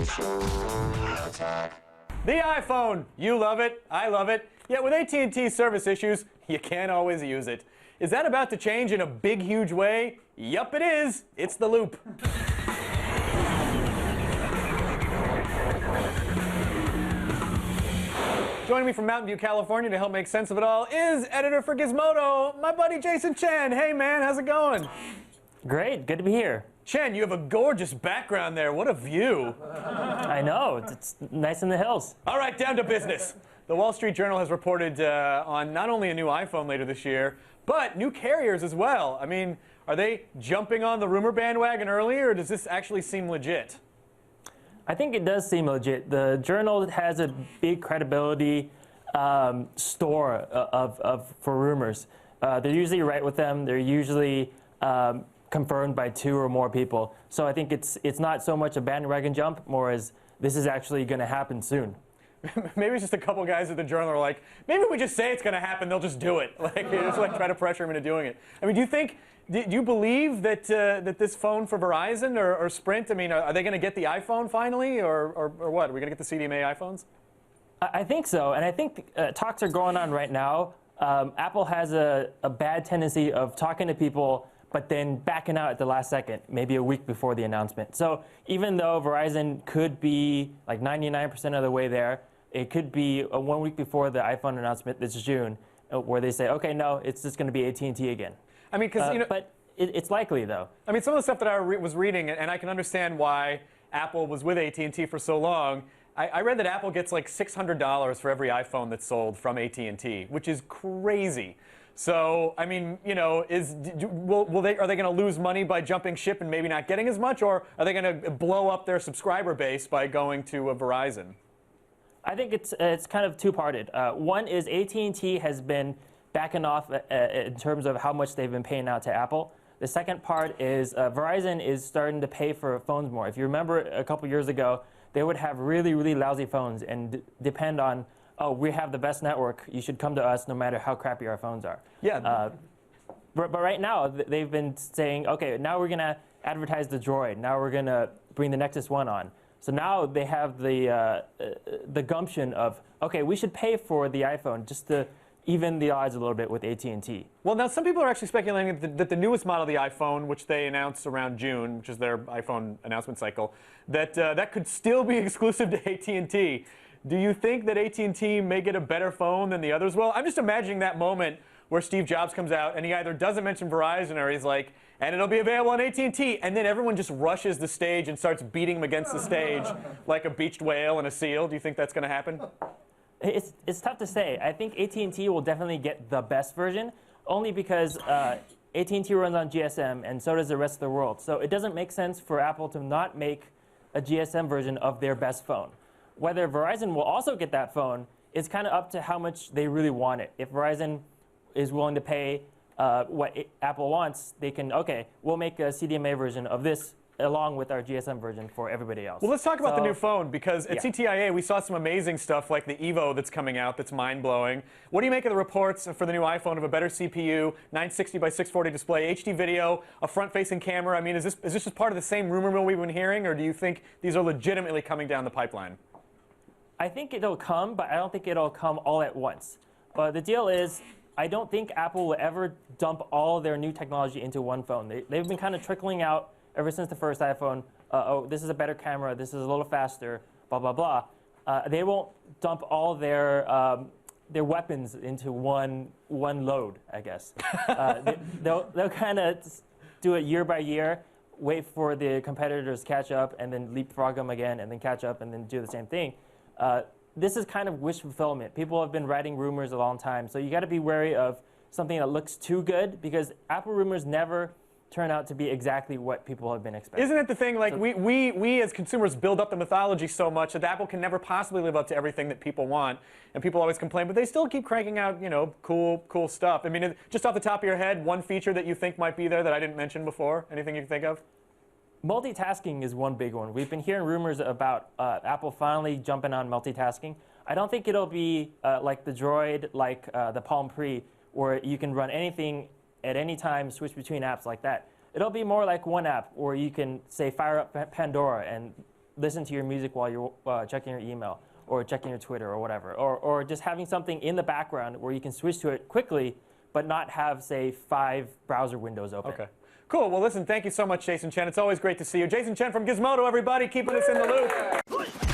The iPhone, you love it, I love it. Yet with AT&T service issues, you can't always use it. Is that about to change in a big, huge way? Yup, it is. It's the Loop. Joining me from Mountain View, California to help make sense of it all is editor for Gizmodo, my buddy Jason Chen. Hey man, how's it going? Great, good to be here. Chen, you have a gorgeous background there. What a view. I know, it's nice in the hills. All right, down to business. The Wall Street Journal has reported on not only a new iPhone later this year, but new carriers as well. I mean, are they jumping on the rumor bandwagon early, or does this actually seem legit? I think it does seem legit. The Journal has a big credibility store for rumors. They're usually right with them. They're usually confirmed by 2 or more people. So I think it's not so much a bandwagon jump, more as this is actually going to happen soon. Maybe it's just a couple guys at the Journal are like, maybe we just say it's going to happen, they'll just do it. Like, you just like try to pressure them into doing it. I mean, do you believe that that this phone for Verizon or Sprint, I mean, are they going to get the iPhone finally, or what? Are we going to get the CDMA iPhones? I think so, and I think talks are going on right now. Apple has a bad tendency of talking to people but then backing out at the last second, maybe a week before the announcement. So even though Verizon could be like 99% of the way there, it could be 1 week before the iPhone announcement this June, where they say, okay, no, it's just going to be AT&T again. I mean, because but it's likely though. I mean, some of the stuff that I was reading, and I can understand why Apple was with AT&T for so long. I read that Apple gets like $600 for every iPhone that's sold from AT&T, which is crazy. So, I mean, you know, are they going to lose money by jumping ship and maybe not getting as much, or are they going to blow up their subscriber base by going to Verizon? I think it's kind of two-parted. One is AT&T has been backing off in terms of how much they've been paying out to Apple. The second part is Verizon is starting to pay for phones more. If you remember a couple years ago, they would have really, really lousy phones and depend on, oh, we have the best network, you should come to us no matter how crappy our phones are. Yeah. But right now, they've been saying, okay, now we're going to advertise the Droid. Now we're going to bring the Nexus 1 on. So now they have the gumption of, okay, we should pay for the iPhone just to even the odds a little bit with AT&T. Well, now some people are actually speculating that the newest model of the iPhone, which they announced around June, which is their iPhone announcement cycle, that could still be exclusive to AT&T. Do you think that AT&T may get a better phone than the others will? I'm just imagining that moment where Steve Jobs comes out and he either doesn't mention Verizon or he's like, and it'll be available on AT&T, and then everyone just rushes the stage and starts beating him against the stage like a beached whale and a seal. Do you think that's going to happen? It's tough to say. I think AT&T will definitely get the best version, only because AT&T runs on GSM, and so does the rest of the world. So it doesn't make sense for Apple to not make a GSM version of their best phone. Whether Verizon will also get that phone is kind of up to how much they really want it. If Verizon is willing to pay what Apple wants, they can, okay, we'll make a CDMA version of this along with our GSM version for everybody else. Well, let's talk about the new phone, because at CTIA we saw some amazing stuff like the Evo that's coming out that's mind-blowing. What do you make of the reports for the new iPhone of a better CPU, 960 by 640 display, HD video, a front-facing camera? I mean, is this just part of the same rumor mill we've been hearing, or do you think these are legitimately coming down the pipeline? I think it'll come, but I don't think it'll come all at once. But the deal is, I don't think Apple will ever dump all their new technology into one phone. They've been kind of trickling out ever since the first iPhone. Oh, this is a better camera, this is a little faster, blah, blah, blah. They won't dump all their weapons into one load, I guess. They'll kind of do it year by year, wait for the competitors to catch up, and then leapfrog them again, and then catch up, and then do the same thing. This is kind of wish fulfillment. People have been writing rumors a long time, so you got to be wary of something that looks too good, because Apple rumors never turn out to be exactly what people have been expecting. Isn't it the thing, like, so, we as consumers build up the mythology so much that Apple can never possibly live up to everything that people want, and people always complain, but they still keep cranking out, you know, cool stuff. I mean, just off the top of your head, one feature that you think might be there that I didn't mention before? Anything you can think of? Multitasking is one big one. We've been hearing rumors about Apple finally jumping on multitasking. I don't think it'll be like the Droid, like the Palm Pre, where you can run anything at any time, switch between apps like that. It'll be more like one app where you can, say, fire up Pandora and listen to your music while you're checking your email or checking your Twitter or whatever, or just having something in the background where you can switch to it quickly, but not have, say, 5 browser windows open. Okay. Cool. Well, listen, thank you so much, Jason Chen. It's always great to see you. Jason Chen from Gizmodo, everybody, keeping us in the loop.